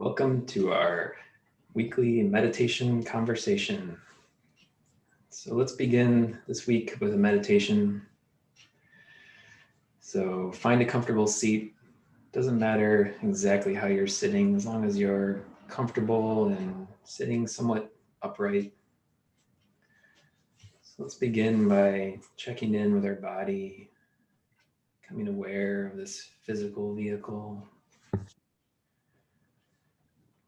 Welcome to our weekly meditation conversation. So let's begin this week with a meditation. So find a comfortable seat. Doesn't matter exactly how you're sitting, as long as you're comfortable and sitting somewhat upright. So let's begin by checking in with our body, becoming aware of this physical vehicle.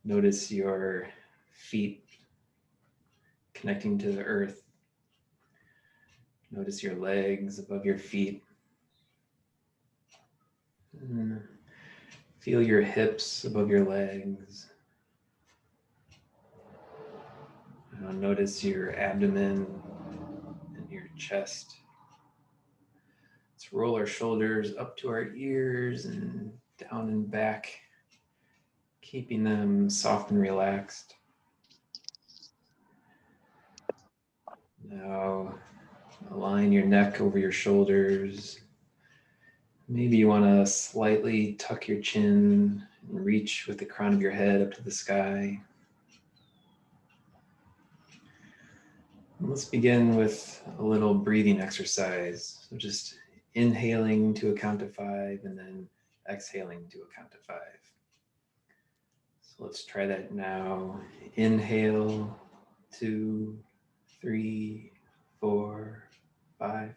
Notice your feet connecting to the earth. Notice your legs above your feet. And feel your hips above your legs. Notice your abdomen and your chest. Let's roll our shoulders up to our ears and down and back, keeping them soft and relaxed. Now align your neck over your shoulders. Maybe you want to slightly tuck your chin and reach with the crown of your head up to the sky. And let's begin with a little breathing exercise. So just inhaling to a count of 5 and then exhaling to a count of 5. So let's try that now. Inhale, 2, 3, 4, 5.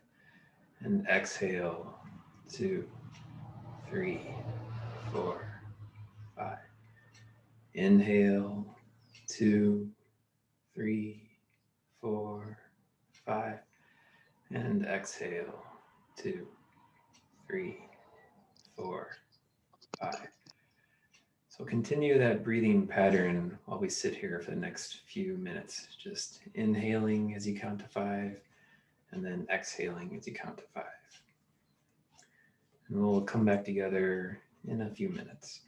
And exhale, 2, 3, 4, 5. Inhale, 2, 3, 4, 5. And exhale, 2, 3, 4, 5. So continue that breathing pattern while we sit here for the next few minutes. Just inhaling as you count to 5, and then exhaling as you count to 5. And we'll come back together in a few minutes.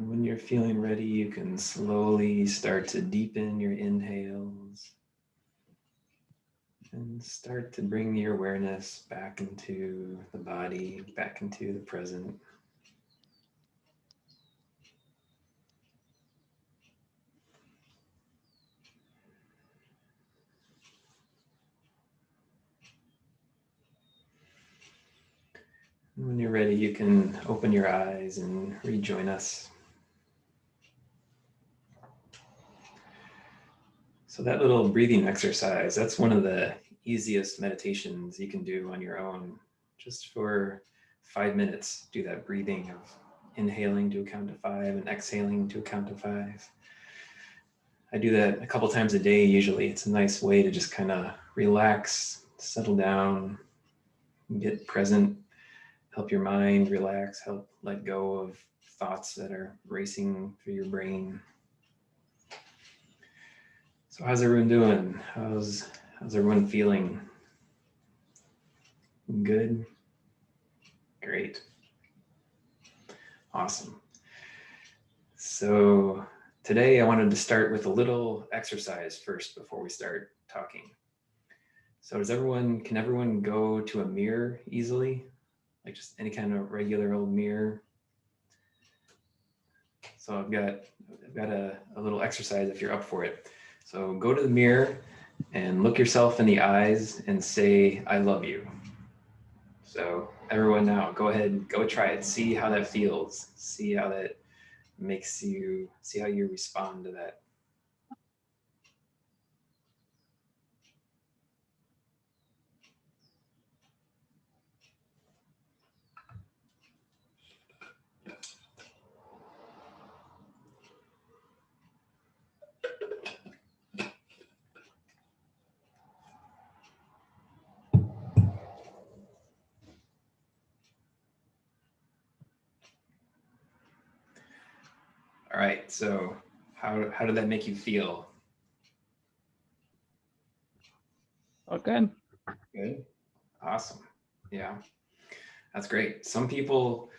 When you're feeling ready, you can slowly start to deepen your inhales and start to bring your awareness back into the body, back into the present. And when you're ready, you can open your eyes and rejoin us. So that little breathing exercise, that's one of the easiest meditations you can do on your own. Just for 5 minutes, do that breathing of inhaling to a count of 5 and exhaling to a count of 5. I do that a couple times a day usually. It's a nice way to just kind of relax, settle down, get present, help your mind relax, help let go of thoughts that are racing through your brain. So how's everyone doing? How's everyone feeling? Good? Great. Awesome. So today I wanted to start with a little exercise first before we start talking. So can everyone go to a mirror easily? Like just any kind of regular old mirror? So I've got a little exercise if you're up for it. So go to the mirror and look yourself in the eyes and say, I love you. So everyone now, go ahead, go try it. See how that feels. See how that see how you respond to that. All right, so how did that make you feel? Okay. Good. Awesome. Yeah, that's great. Some people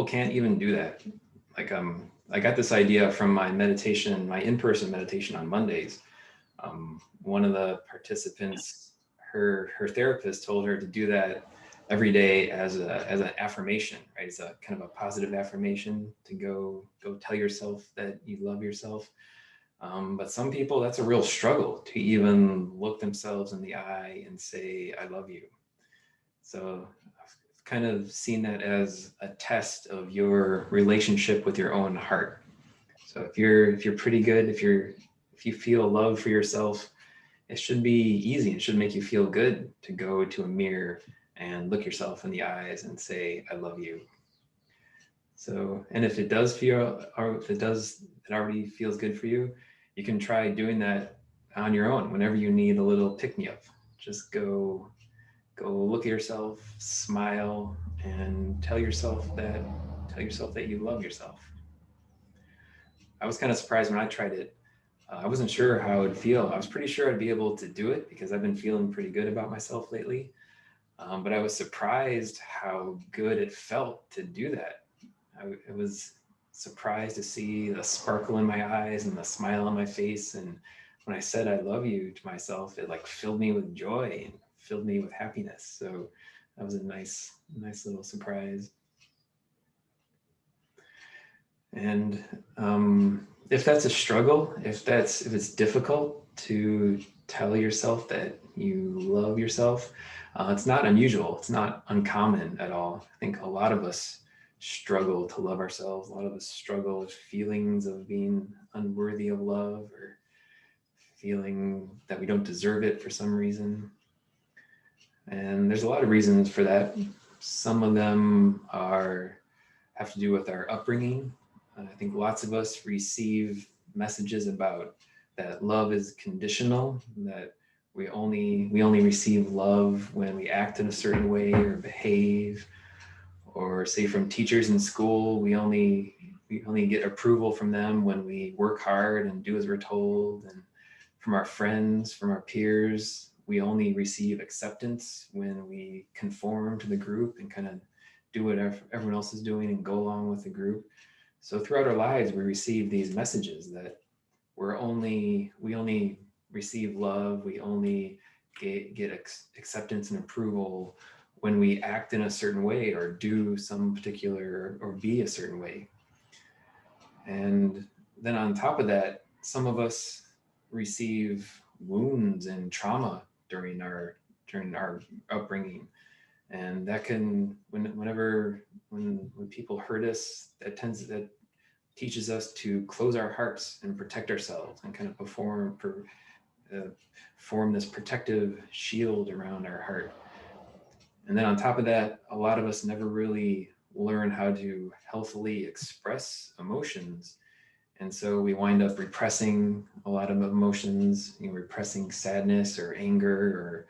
can't even do that. Like I got this idea from my meditation, my in-person meditation on Mondays. One of the participants, her therapist told her to do that every day as an affirmation, right? It's a kind of a positive affirmation to go tell yourself that you love yourself. But some people, that's a real struggle to even look themselves in the eye and say, I love you. So I've kind of seen that as a test of your relationship with your own heart. So if you're pretty good, if you feel love for yourself, it should be easy. It should make you feel good to go to a mirror and look yourself in the eyes and say, I love you. So, and if it does feel, or if it already feels good for you, you can try doing that on your own whenever you need a little pick me up. Just go look at yourself, smile, and tell yourself that you love yourself. I was kind of surprised when I tried it. I wasn't sure how it would feel. I was pretty sure I'd be able to do it because I've been feeling pretty good about myself lately. But I was surprised how good it felt to do that. I was surprised to see the sparkle in my eyes and the smile on my face. And when I said I love you to myself, it like filled me with joy and filled me with happiness. So that was a nice little surprise. And if that's a struggle, if it's difficult to tell yourself that you love yourself, it's not unusual. It's not uncommon at all. I think a lot of us struggle to love ourselves. A lot of us struggle with feelings of being unworthy of love or feeling that we don't deserve it for some reason. And there's a lot of reasons for that. Some of them are have to do with our upbringing. I think lots of us receive messages about that love is conditional, that we only receive love when we act in a certain way or behave, or say from teachers in school, we only get approval from them when we work hard and do as we're told, and from our friends, from our peers, we only receive acceptance when we conform to the group and kind of do whatever everyone else is doing and go along with the group. So throughout our lives, we receive these messages that we only receive love, we only get acceptance and approval when we act in a certain way or do some particular or be a certain way. And then on top of that, some of us receive wounds and trauma during our upbringing, and that can when people hurt us, that teaches us to close our hearts and protect ourselves and kind of uh, form this protective shield around our heart. And then on top of that, a lot of us never really learn how to healthily express emotions. And so we wind up repressing a lot of emotions, repressing sadness or anger or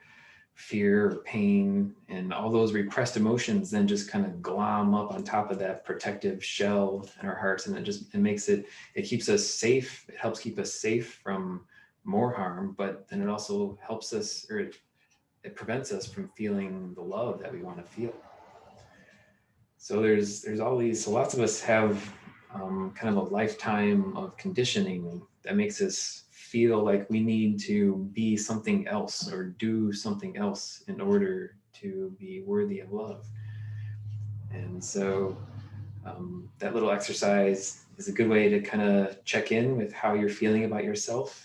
fear or pain. And all those repressed emotions then just kind of glom up on top of that protective shell in our hearts. And it keeps us safe. It helps keep us safe from more harm, but then it also helps us, or it prevents us from feeling the love that we want to feel. So there's all these. So lots of us have kind of a lifetime of conditioning that makes us feel like we need to be something else or do something else in order to be worthy of love. And so that little exercise is a good way to kind of check in with how you're feeling about yourself.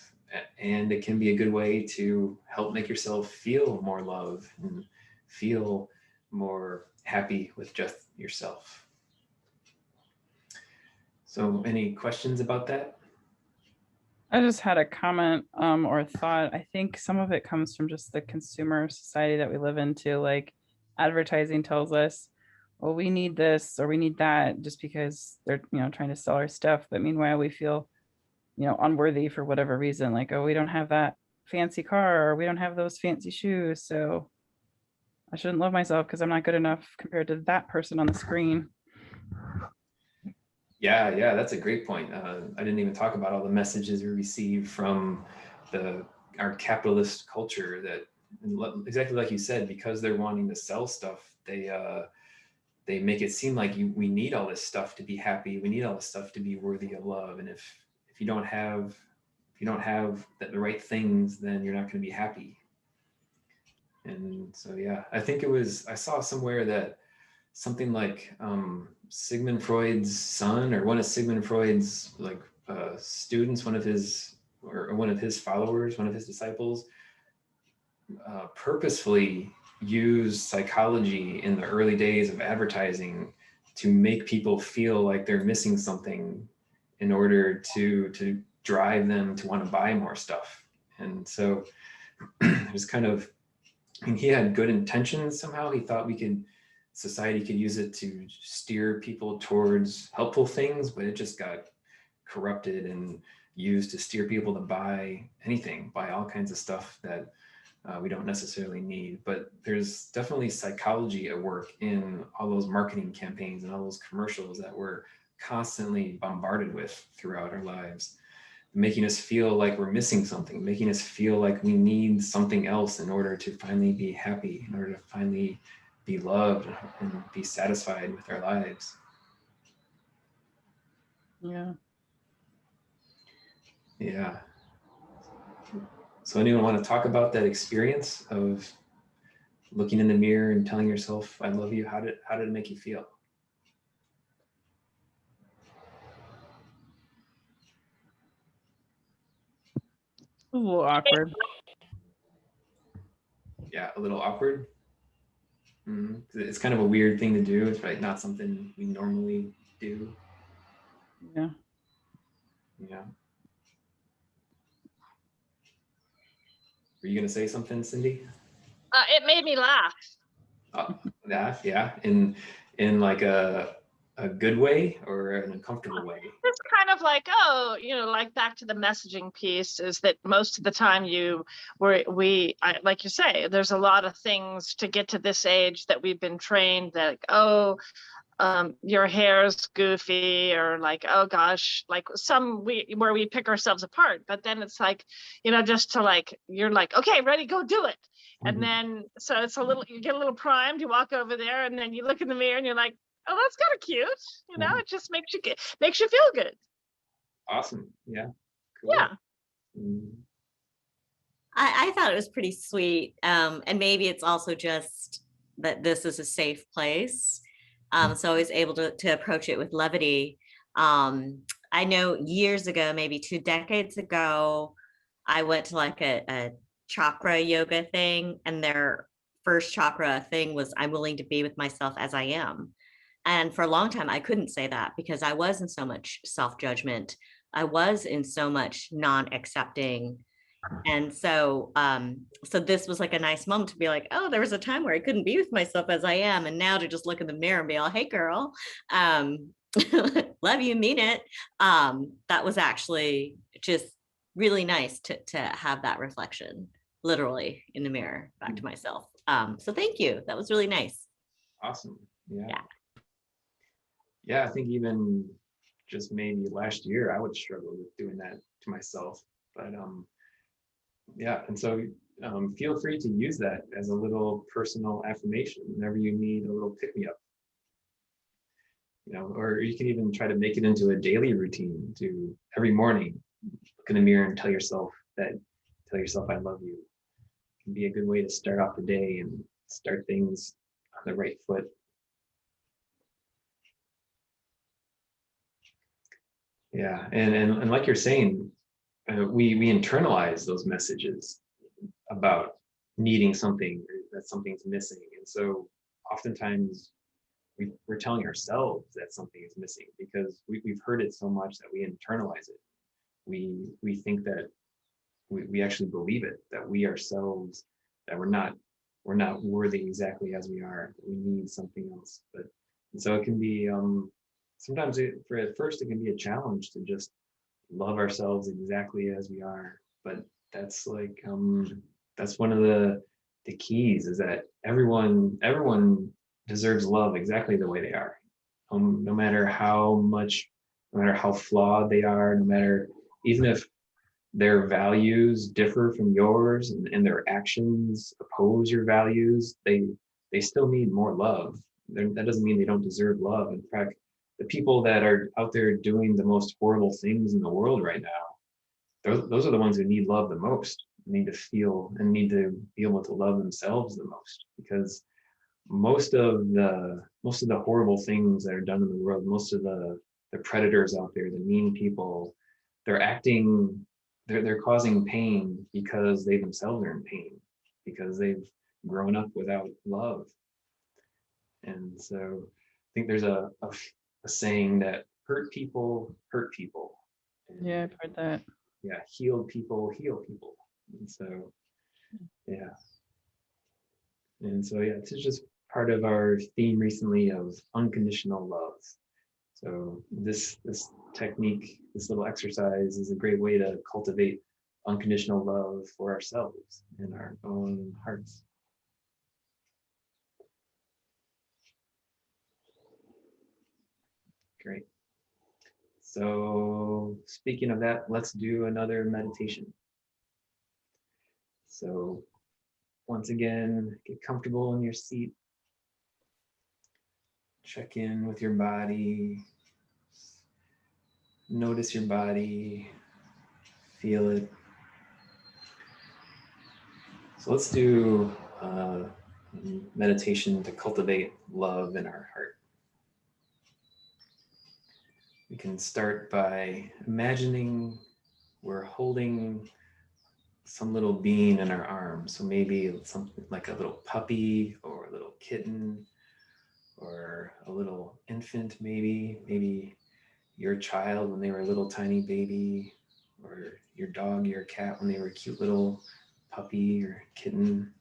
And it can be a good way to help make yourself feel more love and feel more happy with just yourself. So, any questions about that? I just had a comment or a thought. I think some of it comes from just the consumer society that we live into. Like advertising tells us, well, we need this or we need that just because they're, trying to sell our stuff. But meanwhile, we feel, unworthy for whatever reason. Like, oh, we don't have that fancy car or we don't have those fancy shoes. So I shouldn't love myself because I'm not good enough compared to that person on the screen. Yeah, that's a great point. I didn't even talk about all the messages we receive from the our capitalist culture that exactly like you said, because they're wanting to sell stuff, they make it seem like we need all this stuff to be happy. We need all this stuff to be worthy of love. And if you don't have the right things, then you're not going to be happy. And so yeah, I saw somewhere that something like Sigmund Freud's son or one of Sigmund Freud's students, one of his followers, one of his disciples, purposefully used psychology in the early days of advertising to make people feel like they're missing something in order to drive them to want to buy more stuff. And so it was kind of, I mean, he had good intentions somehow. He thought society could use it to steer people towards helpful things, but it just got corrupted and used to steer people to buy anything, buy all kinds of stuff that we don't necessarily need. But there's definitely psychology at work in all those marketing campaigns and all those commercials that we're constantly bombarded with throughout our lives, making us feel like we're missing something, making us feel like we need something else in order to finally be happy, in order to finally be loved and be satisfied with our lives. Yeah. Yeah. So anyone want to talk about that experience of looking in the mirror and telling yourself, I love you? How did it make you feel? A little awkward. Yeah, a little awkward. Mm-hmm. It's kind of a weird thing to do. It's right, not something we normally do. Yeah. Yeah. Were you gonna say something, Cindy? It made me laugh. Oh, yeah. In like a good way or an uncomfortable way? It's kind of like, oh, like back to the messaging piece is that most of the time like you say, there's a lot of things to get to this age that we've been trained that, oh, your hair's goofy, or like, oh gosh, like where we pick ourselves apart. But then it's like, just to like, you're like, okay, ready, go do it. And then, so it's you get a little primed, you walk over there and then you look in the mirror and you're like, Oh, that's kind of cute. Yeah. It just makes you feel good. Awesome. Yeah. Cool. Yeah. Mm. I thought it was pretty sweet. And maybe it's also just that this is a safe place. So I was able to approach it with levity. I know years ago, maybe 2 decades ago, I went to like a chakra yoga thing, and their first chakra thing was, I'm willing to be with myself as I am. And for a long time, I couldn't say that because I was in so much self judgment. I was in so much non accepting. And so this was like a nice moment to be like, oh, there was a time where I couldn't be with myself as I am. And now to just look in the mirror and be like, hey girl, love you, mean it. That was actually just really nice to have that reflection literally in the mirror back to myself. So thank you. That was really nice. Awesome. Yeah. Yeah. Yeah, I think even just maybe last year I would struggle with doing that to myself. But yeah, and so feel free to use that as a little personal affirmation whenever you need a little pick me up. Or you can even try to make it into a daily routine to every morning look in the mirror and tell yourself I love you. It can be a good way to start off the day and start things on the right foot. Yeah, and like you're saying, we internalize those messages about needing something, or that something's missing, and so oftentimes we're telling ourselves that something is missing because we've heard it so much that we internalize it. We think that we actually believe it, that we ourselves, that we're not worthy exactly as we are, that we need something else. But and so it can be sometimes for at first it can be a challenge to just love ourselves exactly as we are. But that's like that's one of the keys, is that everyone deserves love exactly the way they are. No matter how much, no matter how flawed they are, no matter, even if their values differ from yours, and their actions oppose your values, they still need more love. That doesn't mean they don't deserve love. In fact, the people that are out there doing the most horrible things in the world right now, those are the ones who need love the most, need to feel and need to be able to love themselves the most, because most of the horrible things that are done in the world, most of the predators out there, the mean people, they're acting, they're causing pain because they themselves are in pain, because they've grown up without love. And so I think there's a saying that hurt people hurt people. And Yeah, I've heard that. yeah, healed people heal people. And so yeah. And so yeah, it's just part of our theme recently of unconditional love. So this technique, this little exercise, is a great way to cultivate unconditional love for ourselves in our own hearts. Great. So speaking of that, let's do another meditation. So once again, get comfortable in your seat. Check in with your body. Notice your body. Feel it. So let's do meditation to cultivate love in our heart. We can start by imagining we're holding some little being in our arms. So maybe it's something like a little puppy or a little kitten or a little infant, maybe your child when they were a little tiny baby, or your dog, your cat when they were a cute little puppy or kitten.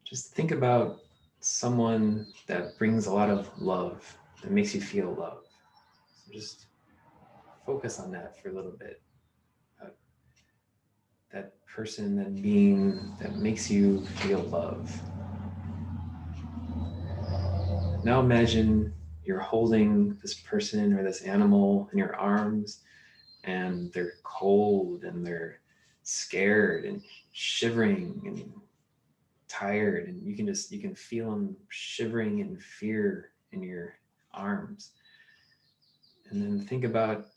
Just think about someone that brings a lot of love, that makes you feel love. So just focus on that for a little bit. That person, that being that makes you feel love. Now imagine you're holding this person or this animal in your arms, and they're cold and they're scared and shivering and tired, and you can feel them shivering in fear in your arms. And then think about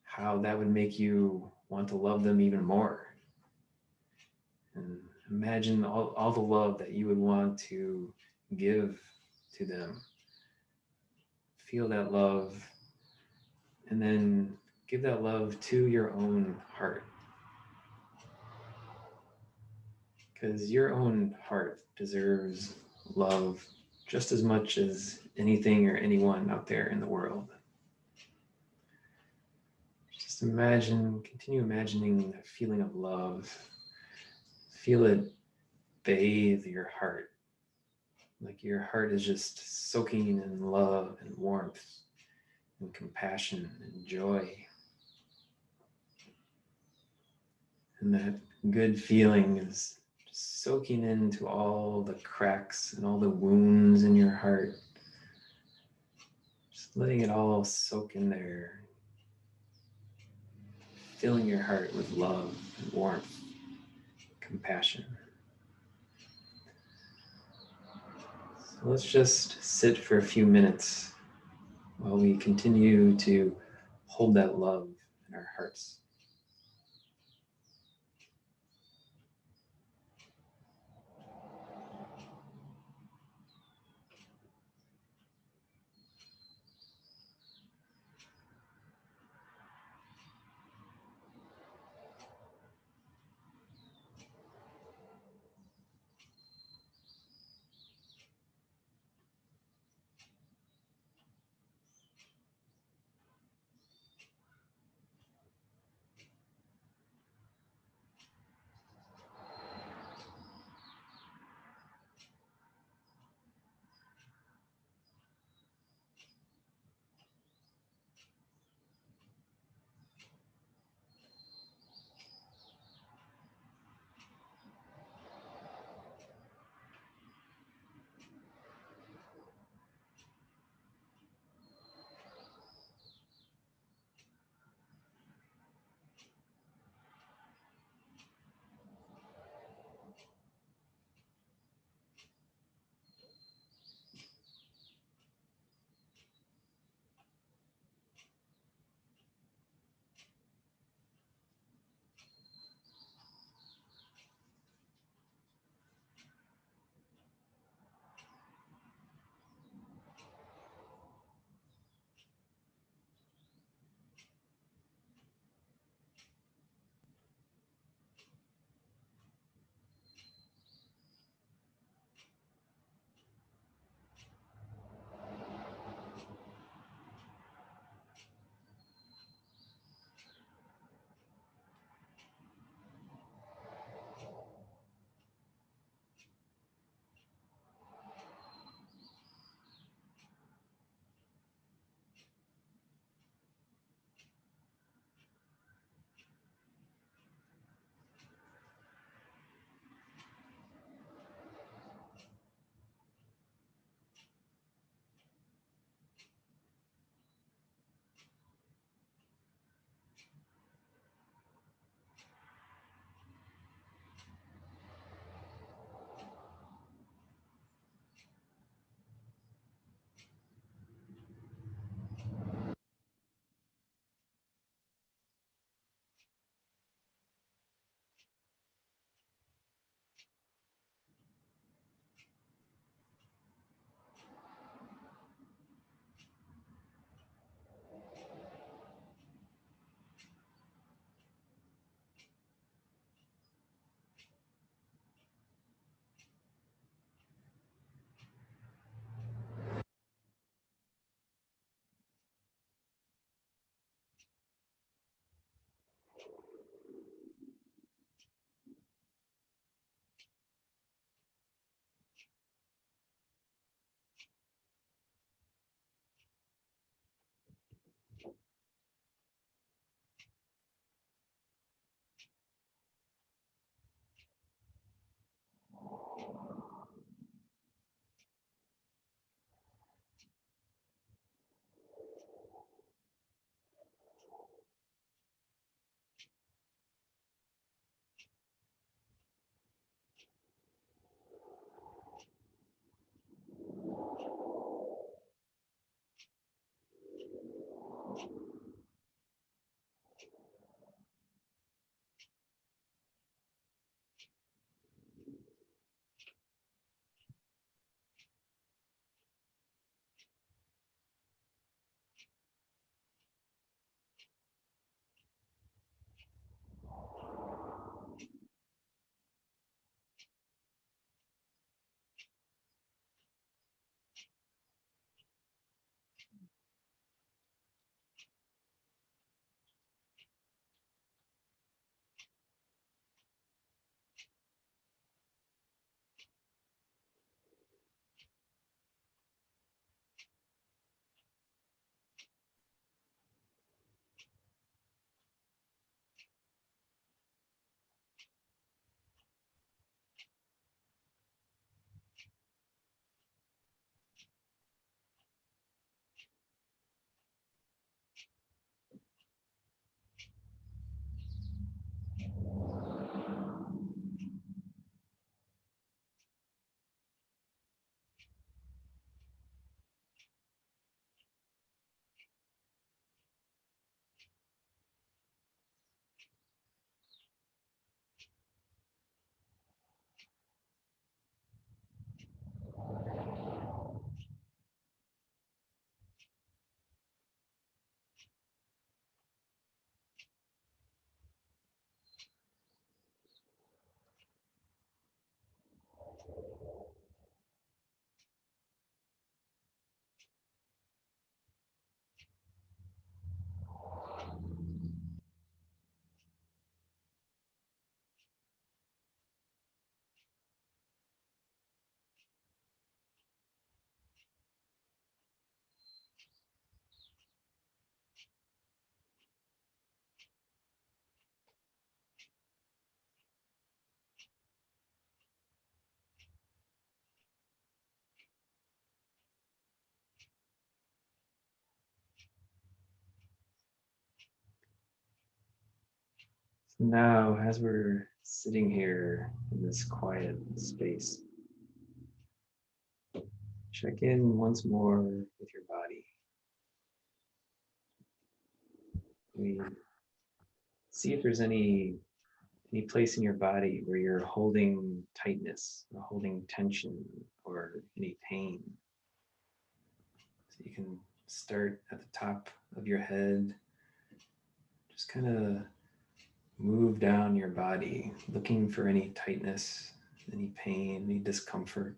how that would make you want to love them even more. And imagine all the love that you would want to give to them. Feel that love, and then give that love to your own heart. Because your own heart deserves love just as much as anything or anyone out there in the world. Just continue imagining that feeling of love. Feel it bathe your heart. Like your heart is just soaking in love and warmth and compassion and joy. And that good feeling is just soaking into all the cracks and all the wounds in your heart. Just letting it all soak in there. Filling your heart with love and warmth, compassion. So let's just sit for a few minutes while we continue to hold that love in our hearts. Now, as we're sitting here in this quiet space, check in once more with your body. We see if there's any place in your body where you're holding tightness or holding tension or any pain. So you can start at the top of your head, just kind of move down your body, looking for any tightness, any pain, any discomfort.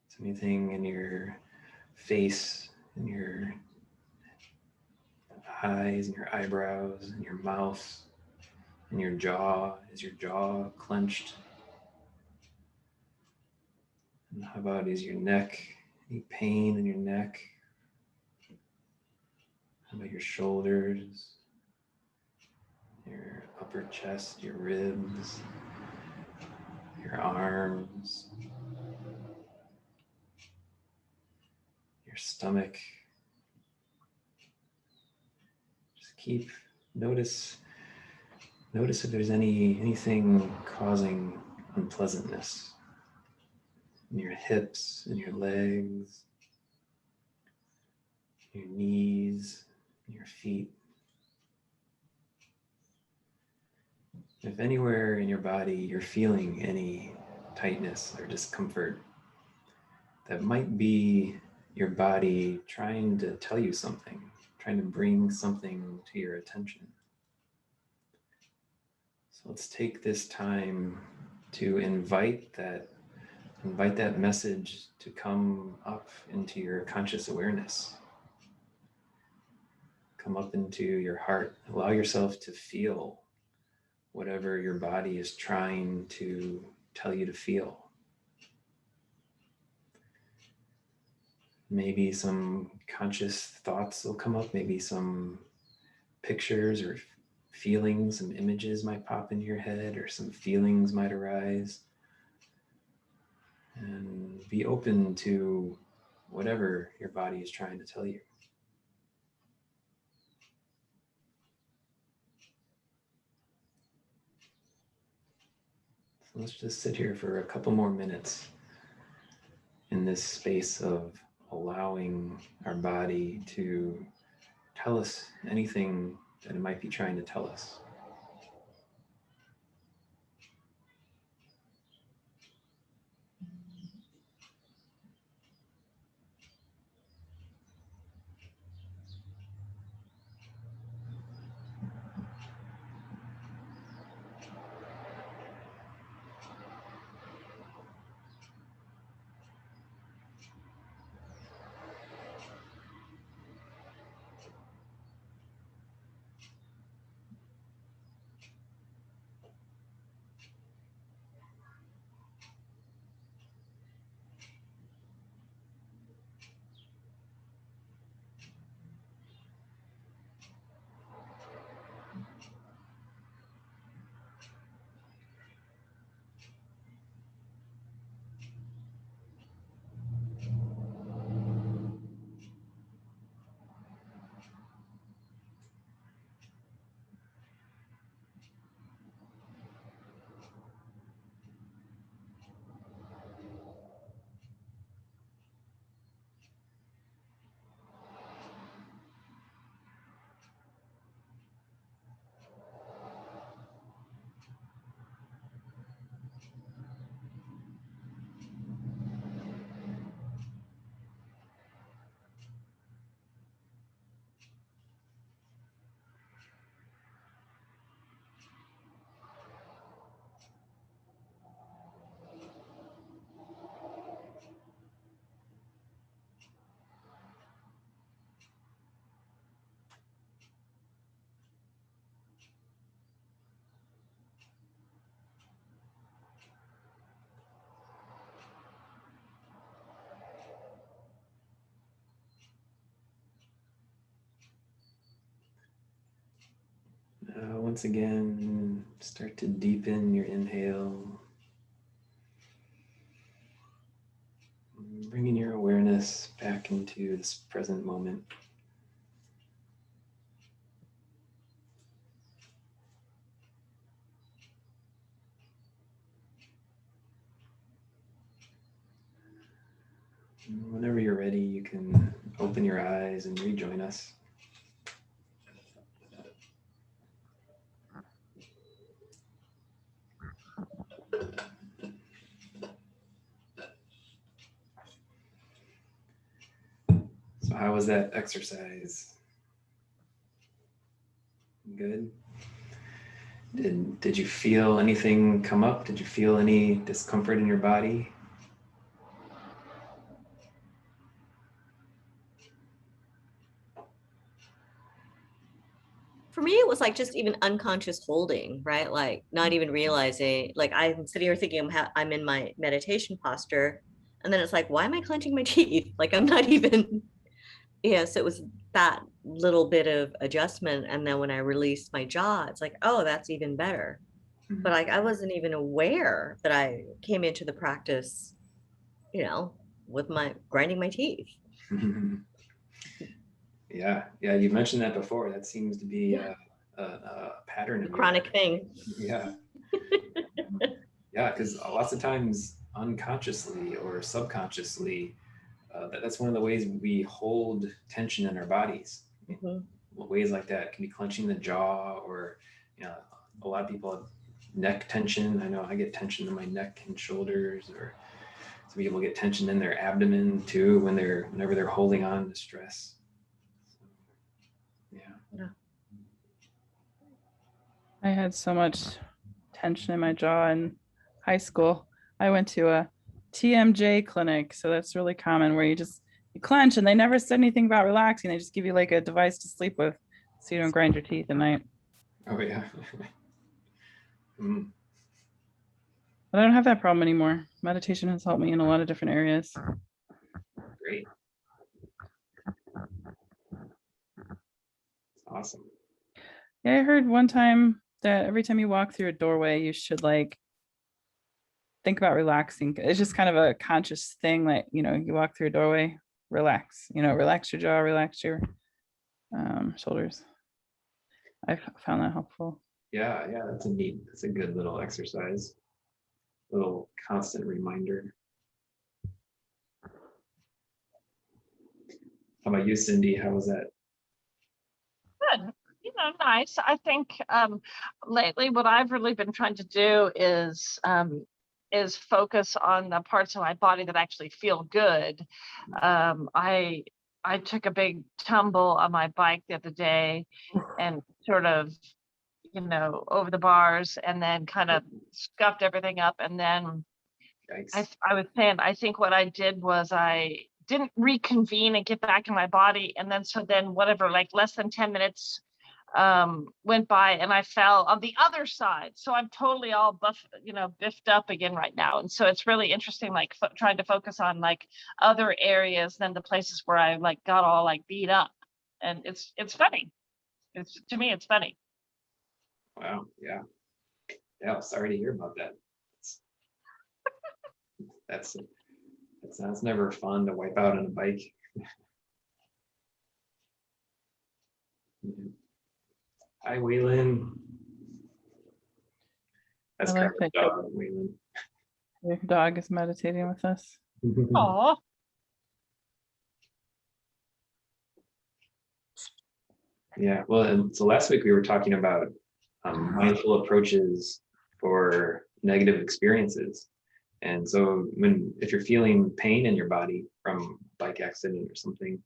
Is anything in your face, in your eyes, in your eyebrows, in your mouth, in your jaw? Is your jaw clenched? And how about is your neck? Any pain in your neck? How about your shoulders, your upper chest, your ribs, your arms, your stomach? Just keep notice if there's anything causing unpleasantness in your hips, in your legs, your knees, your feet. If anywhere in your body you're feeling any tightness or discomfort, that might be your body trying to tell you something, trying to bring something to your attention. So let's take this time to invite that message to come up into your conscious awareness. Come up into your heart. Allow yourself to feel whatever your body is trying to tell you to feel. Maybe some conscious thoughts will come up, maybe some pictures or feelings, some images might pop into your head, or some feelings might arise. And be open to whatever your body is trying to tell you. So let's just sit here for a couple more minutes in this space of allowing our body to tell us anything that it might be trying to tell us. Once again, start to deepen your inhale, bringing your awareness back into this present moment. Whenever you're ready, you can open your eyes and rejoin us. So how was that exercise? Good. Did you feel anything come up? Did you feel any discomfort in your body? For me, it was like just even unconscious holding, right? Like not even realizing, like I'm sitting here thinking I'm in my meditation posture. And then it's like, why am I clenching my teeth? Like I'm not even, yes, it was that little bit of adjustment. And then when I released my jaw, it's like, oh, that's even better. But like I wasn't even aware that I came into the practice, you know, with my grinding my teeth. Yeah, you mentioned that before. That seems to be Yeah. a pattern A in chronic thing. Yeah. Yeah, because lots of times unconsciously or subconsciously, that's one of the ways we hold tension in our bodies. Mhm. Ways like that can be clenching the jaw, or you know, a lot of people have neck tension. I know I get tension in my neck and shoulders, or some people get tension in their abdomen too whenever they're holding on to stress. So, yeah. I had so much tension in my jaw in high school. I went to a TMJ clinic, so that's really common where you clench and they never said anything about relaxing. They just give you like a device to sleep with so you don't grind your teeth at night. Oh yeah. But I don't have that problem anymore. Meditation has helped me in a lot of different areas. Great. Awesome. Yeah, I heard one time that every time you walk through a doorway, you should like think about relaxing. It's just kind of a conscious thing that, you walk through a doorway, relax, relax your jaw, relax your shoulders. I found that helpful. Yeah, that's a good little exercise. Little constant reminder. How about you, Cindy? How was that? Good. Nice. I think lately what I've really been trying to do is focus on the parts of my body that actually feel good. I took a big tumble on my bike the other day and sort of, over the bars, and then kind of scuffed everything up. And then Yikes. I was saying, I think what I did was I didn't reconvene and get back in my body. And then whatever, like less than 10 minutes went by and I fell on the other side. So I'm totally all biffed up again right now. And so it's really interesting, like trying to focus on like other areas than the places where I like got all like beat up. And it's funny. To me, it's funny. Wow. Yeah. Yeah. Sorry to hear about that. That's never fun to wipe out on a bike. Hi, Waylon. That's I like Carter's that dog, Waylon. your dog is meditating with us. Oh, Yeah. Well, and so last week we were talking about mindful approaches for negative experiences. And so if you're feeling pain in your body from a bike accident or something,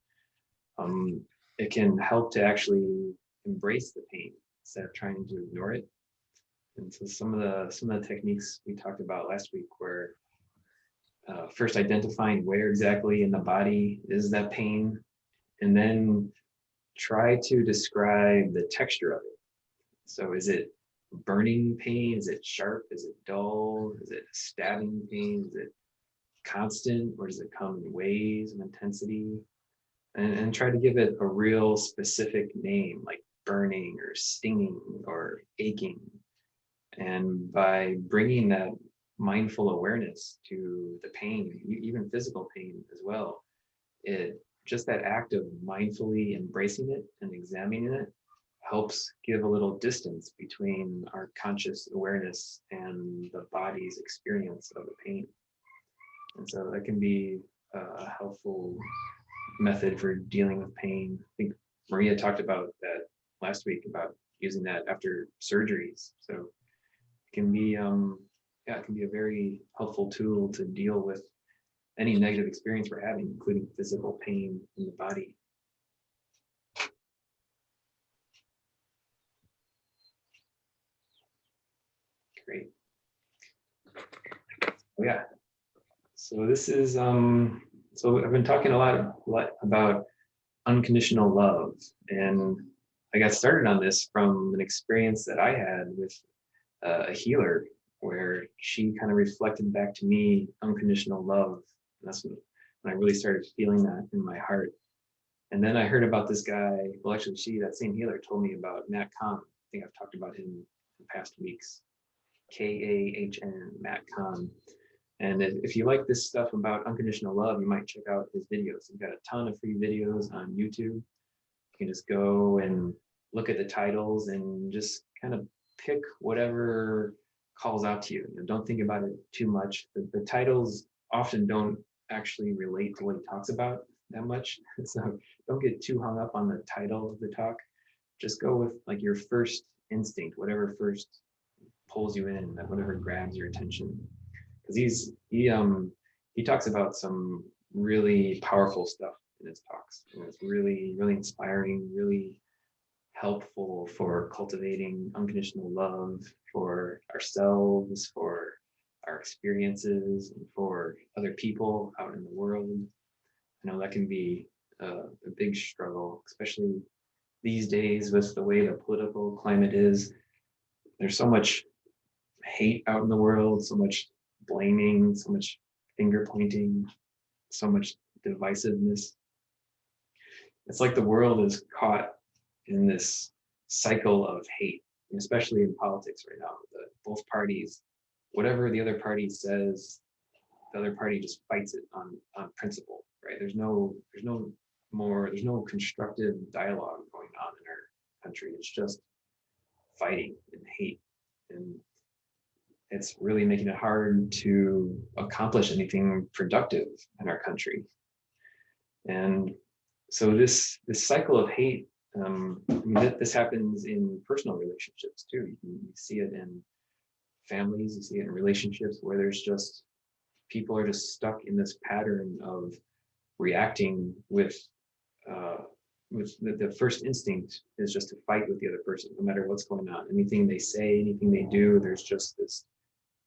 it can help to actually embrace the pain instead of trying to ignore it. And so some of the techniques we talked about last week were first identifying where exactly in the body is that pain, and then try to describe the texture of it. So is it burning pain? Is it sharp? Is it dull? Is it stabbing pain? Is it constant, or does it come in waves of intensity? And try to give it a real specific name, like burning or stinging or aching. And by bringing that mindful awareness to the pain, even physical pain as well, just that act of mindfully embracing it and examining it helps give a little distance between our conscious awareness and the body's experience of the pain. And so that can be a helpful method for dealing with pain. I think Maria talked about that last week, about using that after surgeries. So it can be, yeah, it can be a very helpful tool to deal with any negative experience we're having, including physical pain in the body. Great. Oh, yeah. So this is, so I've been talking a lot about unconditional love, and I got started on this from an experience that I had with a healer, where she kind of reflected back to me unconditional love. And that's when I really started feeling that in my heart. And then I heard about this guy. Well, actually, that same healer told me about Matt Kahn. I think I've talked about him in the past weeks. Kahn, Matt Kahn. And if you like this stuff about unconditional love, you might check out his videos. He's got a ton of free videos on YouTube. You can just go and look at the titles and just kind of pick whatever calls out to you. Don't think about it too much. The titles often don't actually relate to what he talks about that much. So don't get too hung up on the title of the talk. Just go with like your first instinct, whatever first pulls you in, whatever grabs your attention. Because he talks about some really powerful stuff in his talks. And it's really, really inspiring, really helpful for cultivating unconditional love for ourselves, for our experiences, and for other people out in the world. I know that can be a big struggle, especially these days with the way the political climate is. There's so much hate out in the world, so much blaming, so much finger pointing, so much divisiveness. It's like the world is caught in this cycle of hate, especially in politics right now. Both parties, whatever the other party says, the other party just fights it on principle, right? There's no constructive dialogue going on in our country. It's just fighting and hate, and it's really making it hard to accomplish anything productive in our country. And so this cycle of hate, this happens in personal relationships too. You see it in families, you see it in relationships where there's just, people are just stuck in this pattern of reacting with the first instinct is just to fight with the other person, no matter what's going on. Anything they say, anything they do, there's just this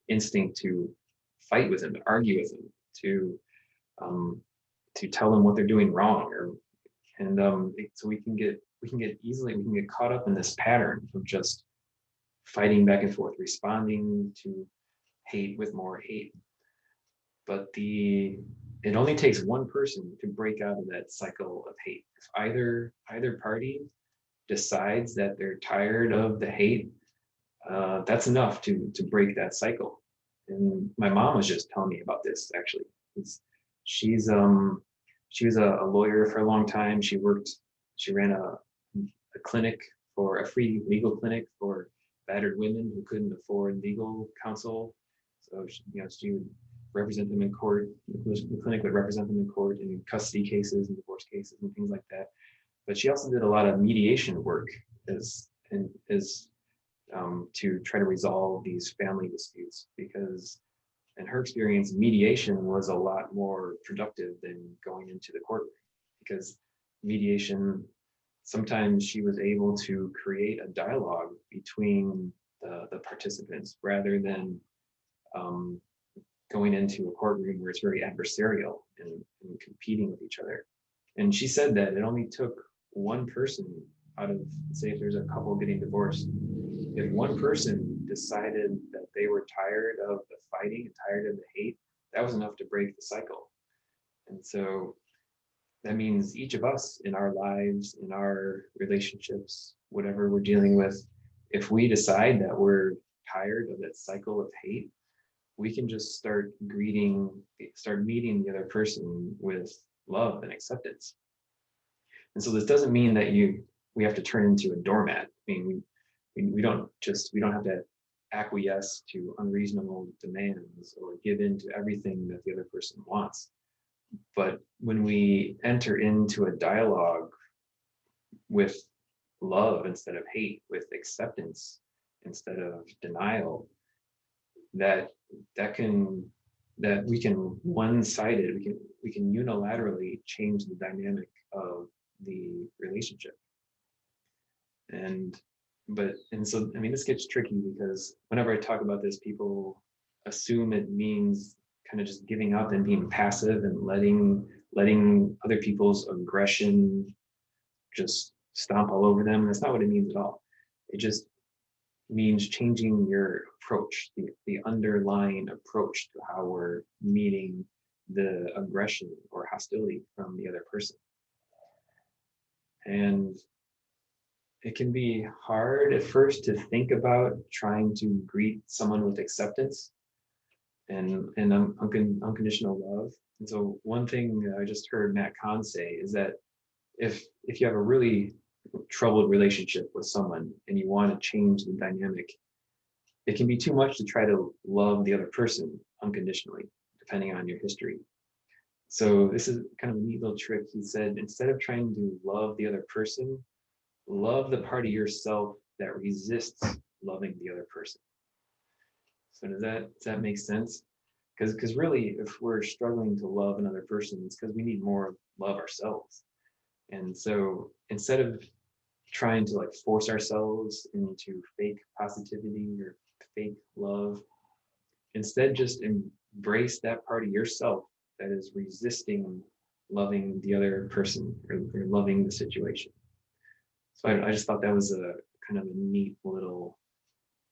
instinct to fight with them, to argue with them, to tell them what they're doing wrong, so we can get caught up in this pattern of just fighting back and forth, responding to hate with more hate. But it only takes one person to break out of that cycle of hate. If either party decides that they're tired of the hate, that's enough to break that cycle. And my mom was just telling me about this, actually. She was a lawyer for a long time. She ran a clinic, for a free legal clinic for battered women who couldn't afford legal counsel. So she would represent them in court. The clinic would represent them in court in custody cases and divorce cases and things like that. But she also did a lot of mediation work to try to resolve these family disputes, because in her experience, mediation was a lot more productive than going into the courtroom, because mediation, sometimes she was able to create a dialogue between the participants rather than going into a courtroom where it's very adversarial and competing with each other. And she said that it only took one person out of, say, if there's a couple getting divorced, if one person decided that they were tired of the fighting and tired of the hate, that was enough to break the cycle. And so that means each of us in our lives, in our relationships, whatever we're dealing with, if we decide that we're tired of that cycle of hate, we can just start meeting the other person with love and acceptance. And so this doesn't mean that we have to turn into a doormat. I mean, we don't have to acquiesce to unreasonable demands or give in to everything that the other person wants. But when we enter into a dialogue with love instead of hate, with acceptance instead of denial, that that can that we can one-sided, we can unilaterally change the dynamic of the relationship. And so I mean, this gets tricky because whenever I talk about this, people assume it means kind of just giving up and being passive and letting other people's aggression just stomp all over them. And that's not what it means at all. It just means changing your approach, the underlying approach to how we're meeting the aggression or hostility from the other person. And it can be hard at first to think about trying to greet someone with acceptance and unconditional love. And so one thing I just heard Matt Kahn say is that if you have a really troubled relationship with someone and you want to change the dynamic, it can be too much to try to love the other person unconditionally, depending on your history. So this is kind of a neat little trick. He said, instead of trying to love the other person, love the part of yourself that resists loving the other person. So does that make sense? Because really, if we're struggling to love another person, it's because we need more love ourselves. And so instead of trying to like force ourselves into fake positivity or fake love, instead just embrace that part of yourself that is resisting loving the other person or loving the situation. So I just thought that was a kind of a neat little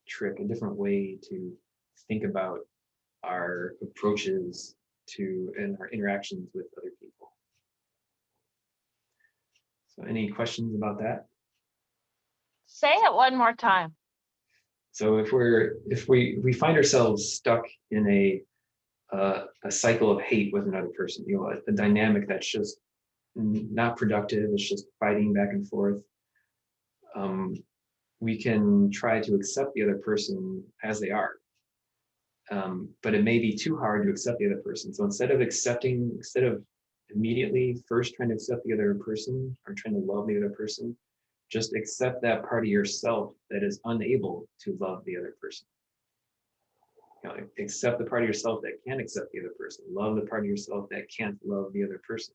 trick, a different way to think about our approaches to and our interactions with other people. So any questions about that? Say it one more time. So if we find ourselves stuck in a cycle of hate with another person, you know, a dynamic that's just not productive, it's just fighting back and forth, we can try to accept the other person as they are. But it may be too hard to accept the other person. So instead of immediately first trying to accept the other person or trying to love the other person, just accept that part of yourself that is unable to love the other person. You know, accept the part of yourself that can't accept the other person. Love the part of yourself that can't love the other person.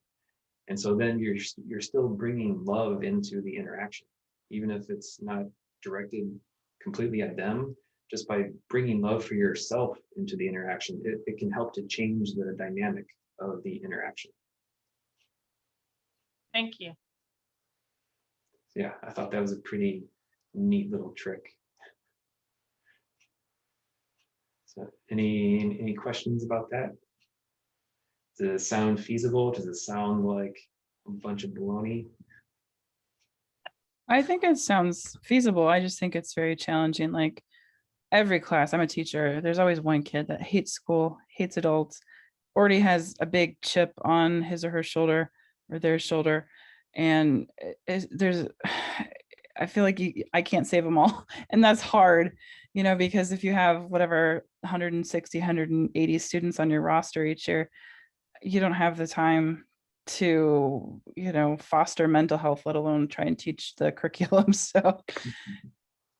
And so then you're still bringing love into the interaction, even if it's not directed completely at them. Just by bringing love for yourself into the interaction, it can help to change the dynamic of the interaction. Thank you. Yeah, I thought that was a pretty neat little trick. So any questions about that? Does it sound feasible? Does it sound like a bunch of baloney? I think it sounds feasible. I just think it's very challenging. Like every class, I'm a teacher, there's always one kid that hates school, hates adults, already has a big chip on his or her shoulder or their shoulder. And there's, I feel like I can't save them all. And that's hard, you know, because if you have whatever 160, 180 students on your roster each year, you don't have the time to, you know, foster mental health, let alone try and teach the curriculum. So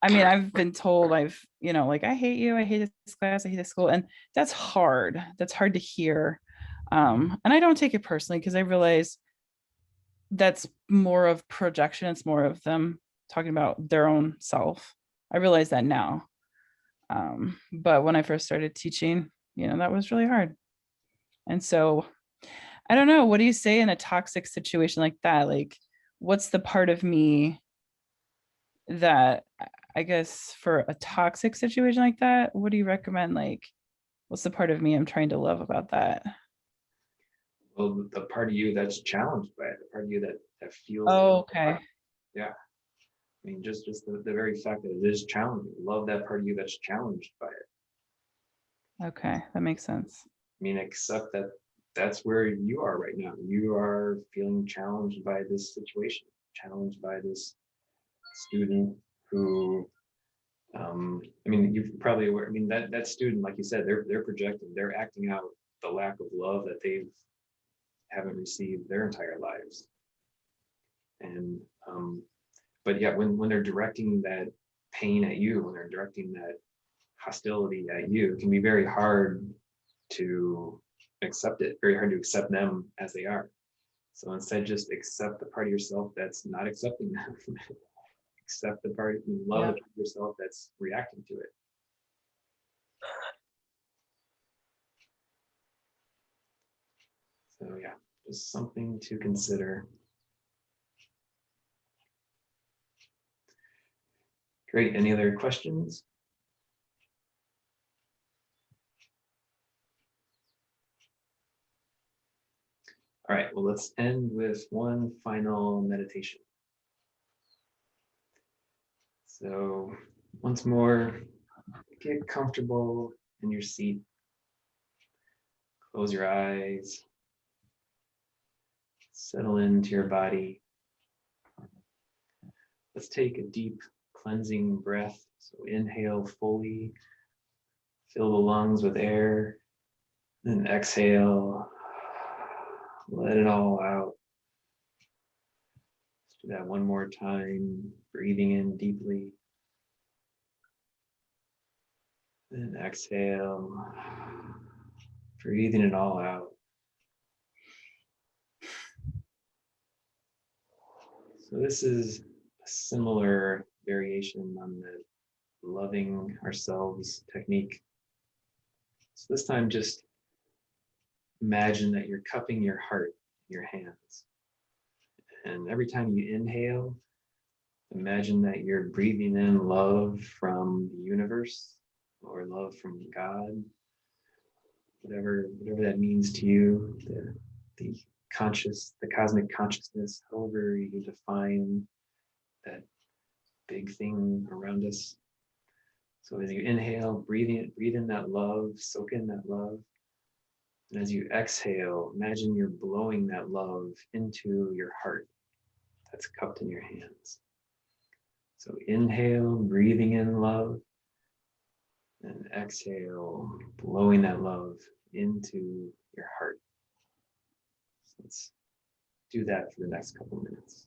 I mean, I've been told you know, like, I hate you, I hate this class, I hate this school. And that's hard. That's hard to hear. And I don't take it personally because I realize that's more of projection. It's more of them talking about their own self. I realize that now. But when I first started teaching, you know, that was really hard. And so I don't know, what do you say in a toxic situation like that? Like, what's the part of me that, I guess, for a toxic situation like that, what do you recommend? Like, what's the part of me I'm trying to love about that? Well, the part of you that's challenged by it, the part of you that feels. Oh, okay. Yeah. I mean, just the very fact that it is challenging. Love that part of you that's challenged by it. Okay, that makes sense. I mean, accept that that's where you are right now. You are feeling challenged by this situation, challenged by this student who, I mean, you've probably aware. I mean, that student, like you said, they're projecting, they're acting out the lack of love that they've haven't received their entire lives. And but yet when they're directing that pain at you, when they're directing that hostility at you, it can be very hard to accept it, very hard to accept them as they are. So instead, just accept the part of yourself that's not accepting them. Accept the part, love the part of yourself that's reacting to it. So yeah, just something to consider. Great. Any other questions? All right, well, let's end with one final meditation. So once more, get comfortable in your seat. Close your eyes. Settle into your body. Let's take a deep cleansing breath. So inhale fully, fill the lungs with air, then exhale, let it all out. Let's do that one more time, breathing in deeply. Then exhale, breathing it all out. So this is a similar variation on the loving ourselves technique. So this time just imagine that you're cupping your heart in your hands. And every time you inhale, imagine that you're breathing in love from the universe or love from God, whatever that means to you, the cosmic consciousness, however you define that big thing around us. So as you inhale, breathe in that love, soak in that love. And as you exhale, imagine you're blowing that love into your heart that's cupped in your hands. So inhale, breathing in love, and exhale, blowing that love into your heart. So let's do that for the next couple of minutes.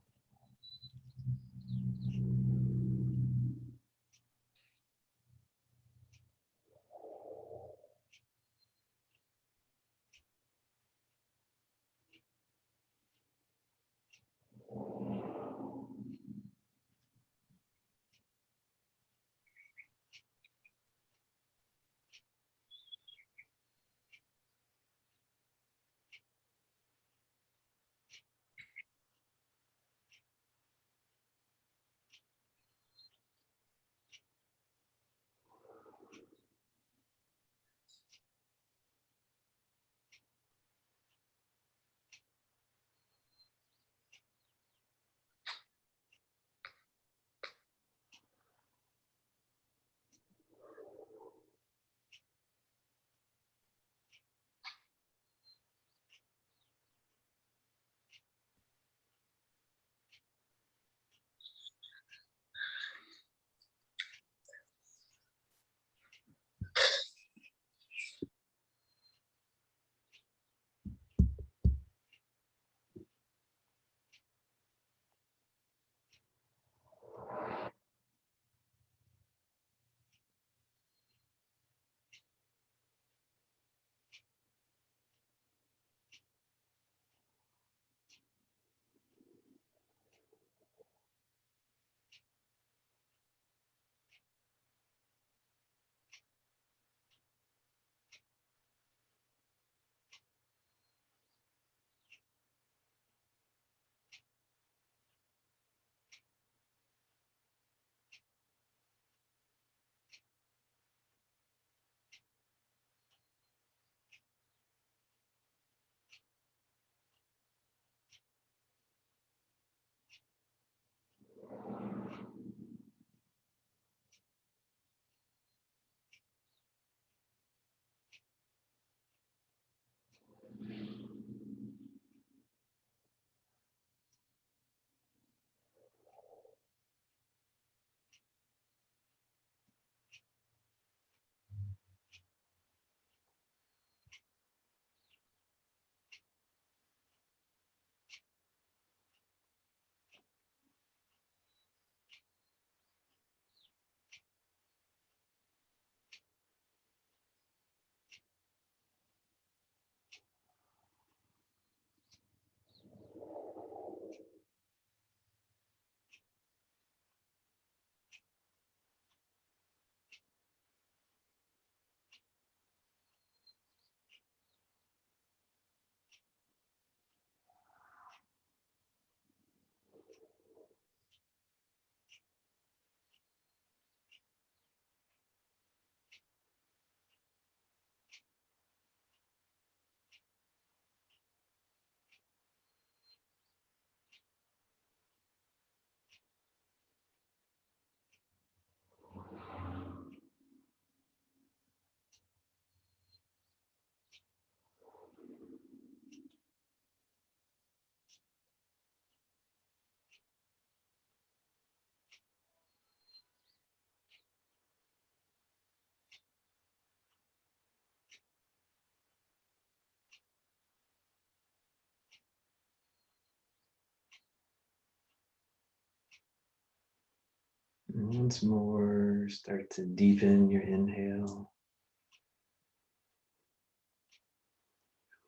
And once more, start to deepen your inhale.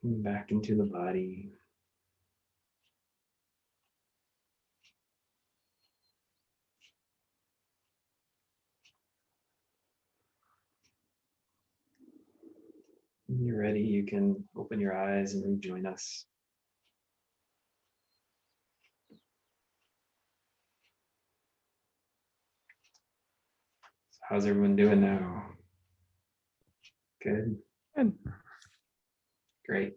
Back into the body. When you're ready, you can open your eyes and rejoin us. So how's everyone doing now? Good, Good. great.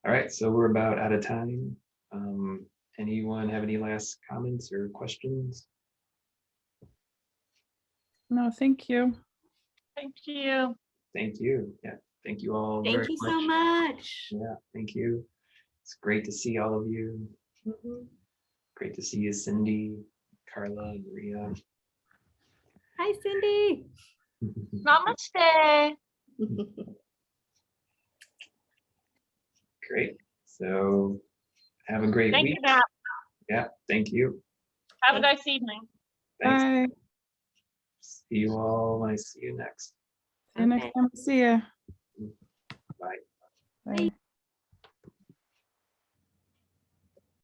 All right, so we're about out of time. Anyone have any last comments or questions? No, thank you. Thank you. Thank you. Yeah, thank you all Thank very you much. so much. Yeah, thank you. It's great to see all of you. Mhm. Great to see you, Cindy, Carla, Maria. Hi, Cindy. Namaste. Great. So have a great Thank week. you, Matt. Yeah, thank you. Have a nice evening. Thanks. Bye. See you all when I see you next. See you next Okay. time. See ya. Bye. Bye.